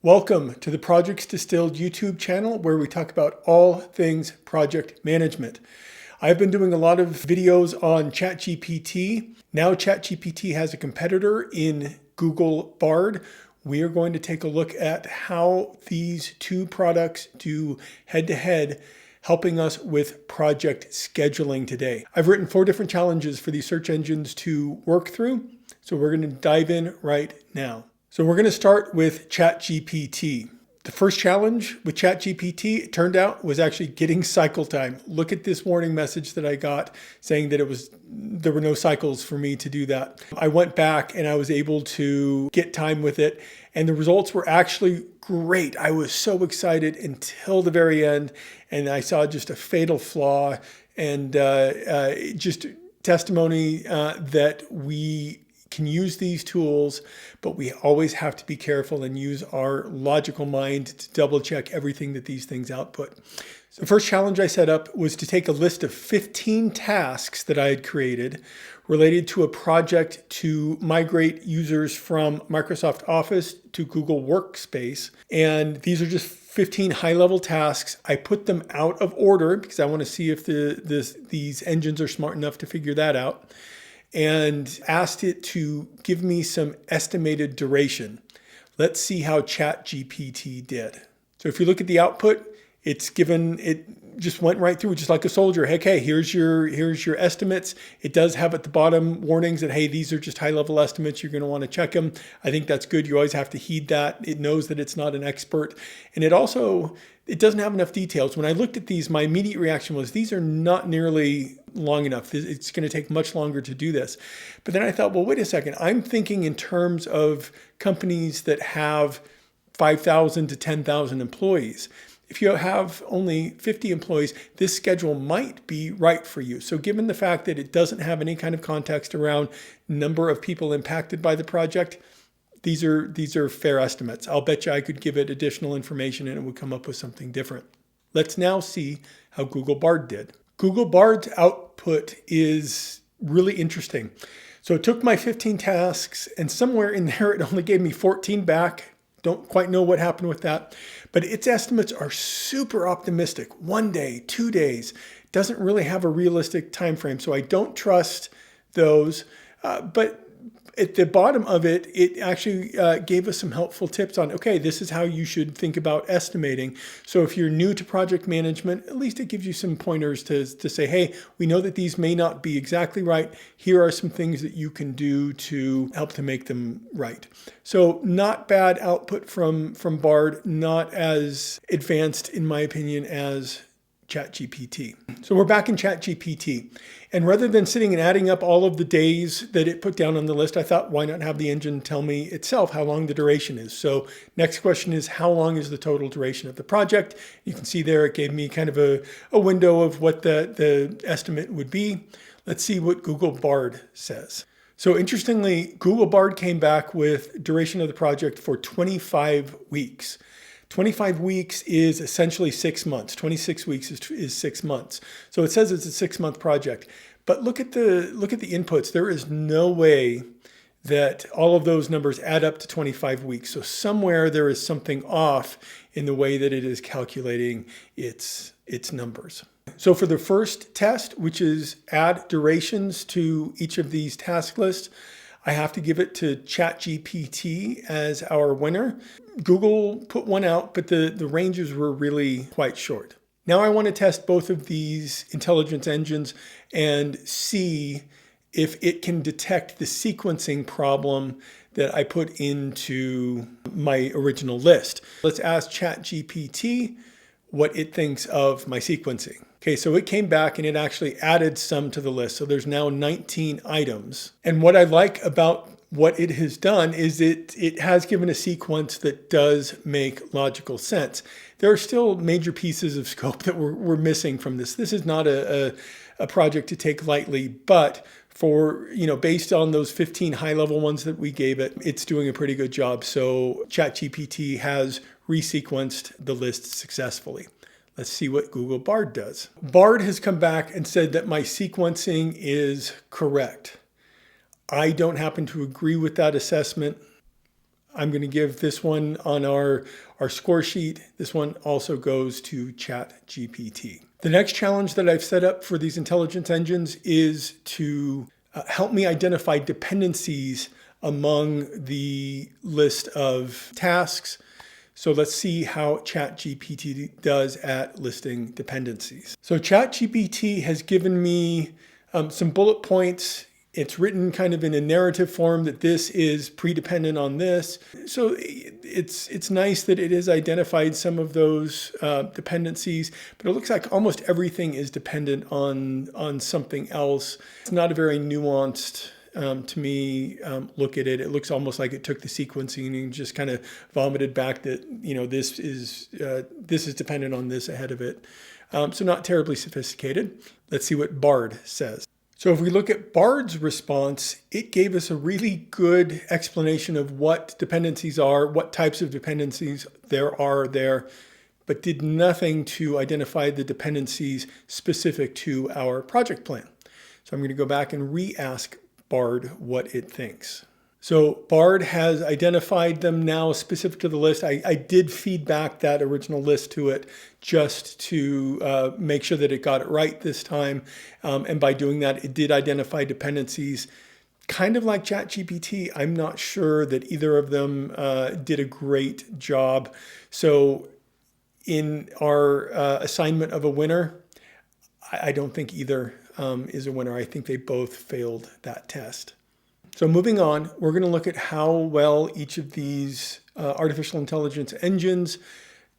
Welcome to the Projects Distilled YouTube channel where we talk about all things project management. I've been doing a lot of videos on ChatGPT. Now ChatGPT has a competitor in Google Bard. We are going to take a look at how these two products do head-to-head, helping us with project scheduling today. I've written 4 different challenges for these search engines to work through, so we're going to dive in right now. So we're going to start with ChatGPT. The first challenge with ChatGPT, it turned out, was actually getting cycle time. Look at this warning message that I got saying that there were no cycles for me to do that. I went back and I was able to get time with it, and the results were actually great. I was so excited until the very end, and I saw just a fatal flaw and just testimony that we can use these tools, but we always have to be careful and use our logical mind to double check everything that these things output. So the first challenge I set up was to take a list of 15 tasks that I had created related to a project to migrate users from Microsoft Office to Google Workspace. And these are just 15 high-level tasks. I put them out of order because I want to see if these engines are smart enough to figure that out, and asked it to give me some estimated duration. Let's see how ChatGPT did. So if you look at the output, it just went right through just like a soldier. Hey, here's your estimates. It does have at the bottom warnings that, hey, these are just high-level estimates. You're going to want to check them. I think that's good. You always have to heed that. It knows that it's not an expert. And it doesn't have enough details. When I looked at these, my immediate reaction was, these are not nearly long enough. It's going to take much longer to do this. But then I thought, well, wait a second. I'm thinking in terms of companies that have 5,000 to 10,000 employees. If you have only 50 employees, this schedule might be right for you. So given the fact that it doesn't have any kind of context around number of people impacted by the project, these are fair estimates. I'll bet you I could give it additional information and it would come up with something different. Let's now see how Google Bard did. Google Bard's output is really interesting. So it took my 15 tasks, and somewhere in there it only gave me 14 back. Don't quite know what happened with that. But its estimates are super optimistic. 1 day, 2 days. Doesn't really have a realistic time frame, so I don't trust those. But at the bottom of it, it actually gave us some helpful tips on, okay, this is how you should think about estimating. So if you're new to project management, at least it gives you some pointers to say, hey, we know that these may not be exactly right. Here are some things that you can do to help to make them right. So not bad output from Bard, not as advanced, in my opinion, as ChatGPT. So we're back in ChatGPT. And rather than sitting and adding up all of the days that it put down on the list, I thought, why not have the engine tell me itself how long the duration is? So next question is, how long is the total duration of the project? You can see there it gave me kind of a window of what the estimate would be. Let's see what Google Bard says. So interestingly, Google Bard came back with duration of the project for 25 weeks. 25 weeks is essentially 6 months. 26 weeks is 6 months. So it says it's a 6-month project. But look at the inputs. There is no way that all of those numbers add up to 25 weeks. So somewhere there is something off in the way that it is calculating its numbers. So for the first test, which is add durations to each of these task lists, I have to give it to ChatGPT as our winner. Google put one out, but the ranges were really quite short. Now I want to test both of these intelligence engines and see if it can detect the sequencing problem that I put into my original list. Let's ask ChatGPT what it thinks of my sequencing. Okay, so it came back and it actually added some to the list. So there's now 19 items. And what I like about what it has done is it has given a sequence that does make logical sense. There are still major pieces of scope that we're missing from this. This is not a project to take lightly, but based on those 15 high-level ones that we gave it, it's doing a pretty good job. So ChatGPT has resequenced the list successfully. Let's see what Google Bard does. Bard has come back and said that my sequencing is correct. I don't happen to agree with that assessment. I'm going to give this one on our score sheet. This one also goes to ChatGPT. The next challenge that I've set up for these intelligence engines is to help me identify dependencies among the list of tasks. So let's see how ChatGPT does at listing dependencies. So ChatGPT has given me some bullet points. It's written kind of in a narrative form that this is pre-dependent on this. So it's nice that it has identified some of those dependencies, but it looks like almost everything is dependent on something else. It's not a very nuanced, to me, look at it. It looks almost like it took the sequencing and just kind of vomited back that, this is dependent on this ahead of it. So not terribly sophisticated. Let's see what Bard says. So if we look at Bard's response, it gave us a really good explanation of what dependencies are, what types of dependencies there are there, but did nothing to identify the dependencies specific to our project plan. So I'm going to go back and re-ask Bard what it thinks. So Bard has identified them now specific to the list. I did feed back that original list to it just to make sure that it got it right this time. And by doing that, it did identify dependencies. Kind of like ChatGPT, I'm not sure that either of them did a great job. So in our assignment of a winner, I don't think either is a winner. I think they both failed that test. So moving on, we're going to look at how well each of these artificial intelligence engines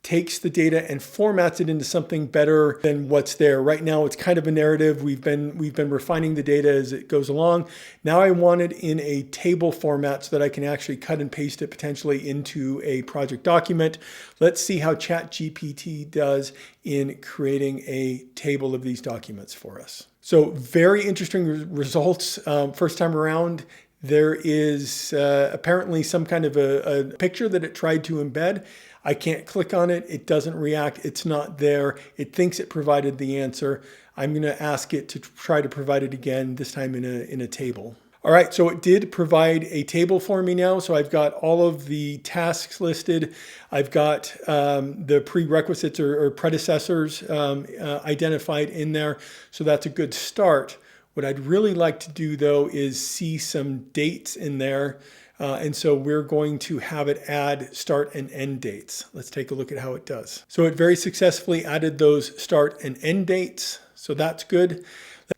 takes the data and formats it into something better than what's there. Right now, it's kind of a narrative. We've been refining the data as it goes along. Now I want it in a table format so that I can actually cut and paste it potentially into a project document. Let's see how ChatGPT does in creating a table of these documents for us. So very interesting results first time around. There is apparently some kind of a picture that it tried to embed. I can't click on it. It doesn't react. It's not there. It thinks it provided the answer. I'm going to ask it to try to provide it again, this time in a table. All right, so it did provide a table for me now. So I've got all of the tasks listed. I've got the prerequisites or predecessors identified in there. So that's a good start. What I'd really like to do, though, is see some dates in there. And so we're going to have it add start and end dates. Let's take a look at how it does. So it very successfully added those start and end dates. So that's good.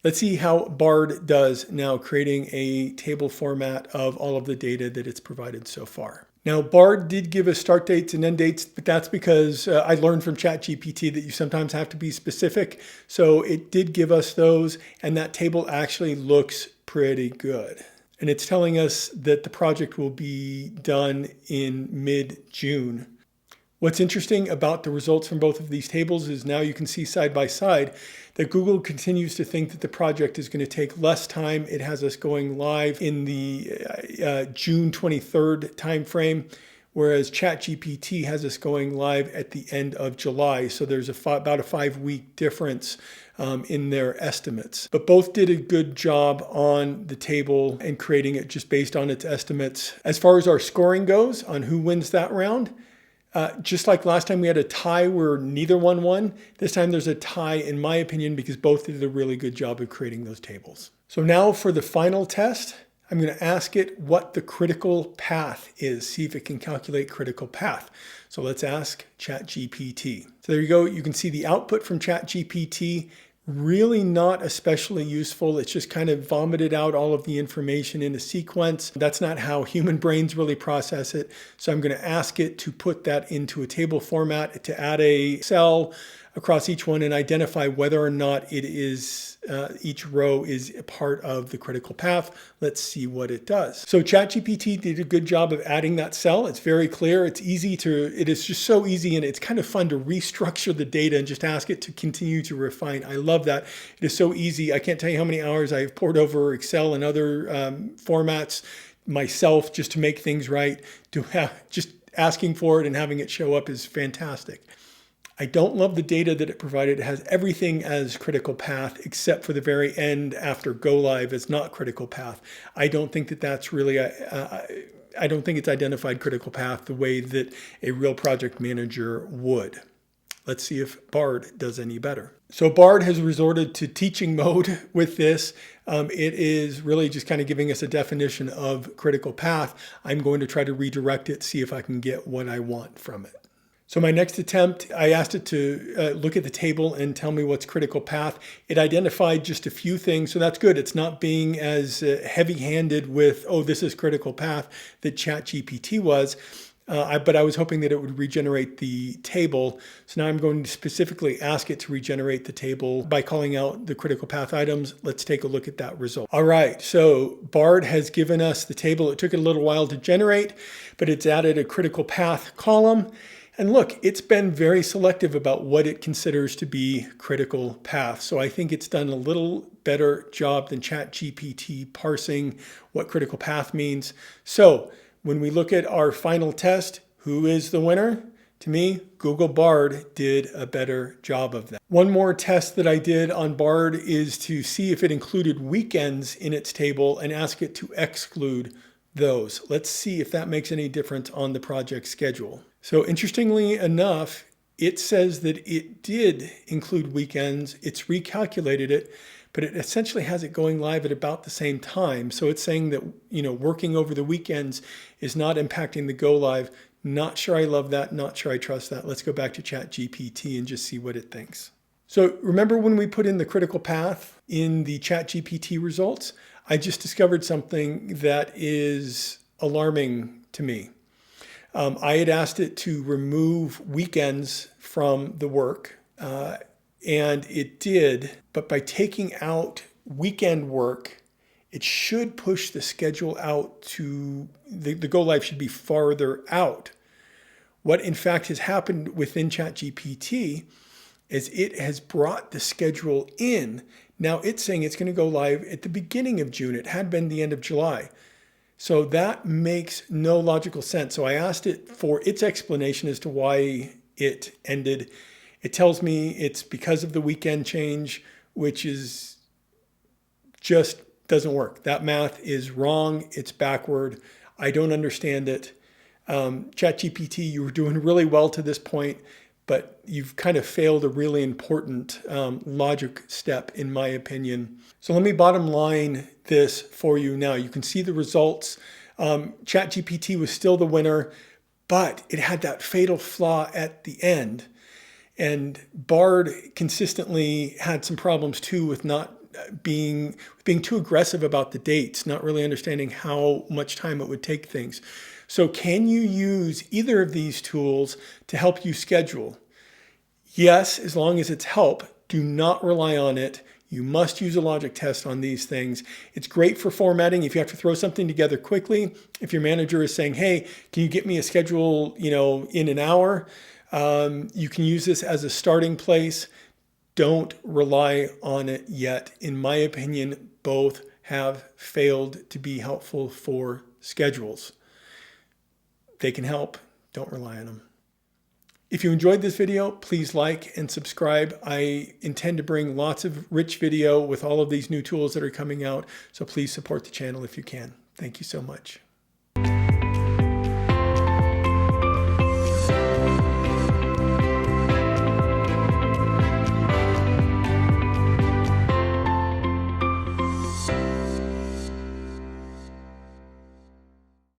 Let's see how Bard does now creating a table format of all of the data that it's provided so far. Now, Bard did give us start dates and end dates, but that's because I learned from ChatGPT that you sometimes have to be specific. So it did give us those, and that table actually looks pretty good. And it's telling us that the project will be done in mid-June. What's interesting about the results from both of these tables is now you can see side by side that Google continues to think that the project is going to take less time. It has us going live in the June 23rd timeframe, whereas ChatGPT has us going live at the end of July. So there's about a 5-week difference in their estimates. But both did a good job on the table and creating it just based on its estimates. As far as our scoring goes on who wins that round, just like last time we had a tie where neither one won, this time there's a tie in my opinion because both did a really good job of creating those tables. So now for the final test, I'm going to ask it what the critical path is, see if it can calculate critical path. So let's ask ChatGPT. So there you go. You can see the output from ChatGPT. Really not especially useful. It's just kind of vomited out all of the information in a sequence. That's not how human brains really process it. So I'm going to ask it to put that into a table format, to add a cell across each one and identify whether or not it is each row is a part of the critical path. Let's see what it does. So ChatGPT did a good job of adding that cell. It's very clear. It is just so easy, and it's kind of fun to restructure the data and just ask it to continue to refine. I love that. It is so easy. I can't tell you how many hours I've poured over Excel and other formats myself just to make things right. Just asking for it and having it show up is fantastic. I don't love the data that it provided. It has everything as critical path except for the very end after go live as not critical path. I don't think that that's really I don't think it's identified critical path the way that a real project manager would. Let's see if Bard does any better. So Bard has resorted to teaching mode with this. It is really just kind of giving us a definition of critical path. I'm going to try to redirect it, see if I can get what I want from it. So my next attempt, I asked it to look at the table and tell me what's critical path. It identified just a few things, so that's good. It's not being as heavy-handed with, oh, this is critical path that ChatGPT was. But I was hoping that it would regenerate the table. So now I'm going to specifically ask it to regenerate the table by calling out the critical path items. Let's take a look at that result. All right, so Bard has given us the table. It took it a little while to generate, but it's added a critical path column. And look, it's been very selective about what it considers to be critical path. So I think it's done a little better job than ChatGPT parsing what critical path means. So when we look at our final test, who is the winner? To me, Google Bard did a better job of that. One more test that I did on Bard is to see if it included weekends in its table and ask it to exclude those. Let's see if that makes any difference on the project schedule. So interestingly enough, it says that it did include weekends. It's recalculated it, but it essentially has it going live at about the same time. So it's saying that, working over the weekends is not impacting the go live. Not sure I love that. Not sure I trust that. Let's go back to ChatGPT and just see what it thinks. So remember when we put in the critical path in the ChatGPT results, I just discovered something that is alarming to me. I had asked it to remove weekends from the work, and it did. But by taking out weekend work, it should push the schedule out to, the go live should be farther out. What in fact has happened within ChatGPT is it has brought the schedule in. Now it's saying it's going to go live at the beginning of June. It had been the end of July. So that makes no logical sense. So I asked it for its explanation as to why it ended. It tells me it's because of the weekend change, which is just doesn't work. That math is wrong. It's backward. I don't understand it. ChatGPT, you were doing really well to this point, but you've kind of failed a really important logic step, in my opinion. So let me bottom line this for you now. You can see the results. ChatGPT was still the winner, but it had that fatal flaw at the end. And Bard consistently had some problems too with not being too aggressive about the dates, not really understanding how much time it would take things. So can you use either of these tools to help you schedule? Yes, as long as it's help. Do not rely on it. You must use a logic test on these things. It's great for formatting if you have to throw something together quickly. If your manager is saying, hey, can you get me a schedule, in an hour? You can use this as a starting place. Don't rely on it yet. In my opinion, both have failed to be helpful for schedules. They can help. Don't rely on them. If you enjoyed this video, please like and subscribe. I intend to bring lots of rich video with all of these new tools that are coming out, so please support the channel if you can. Thank you so much.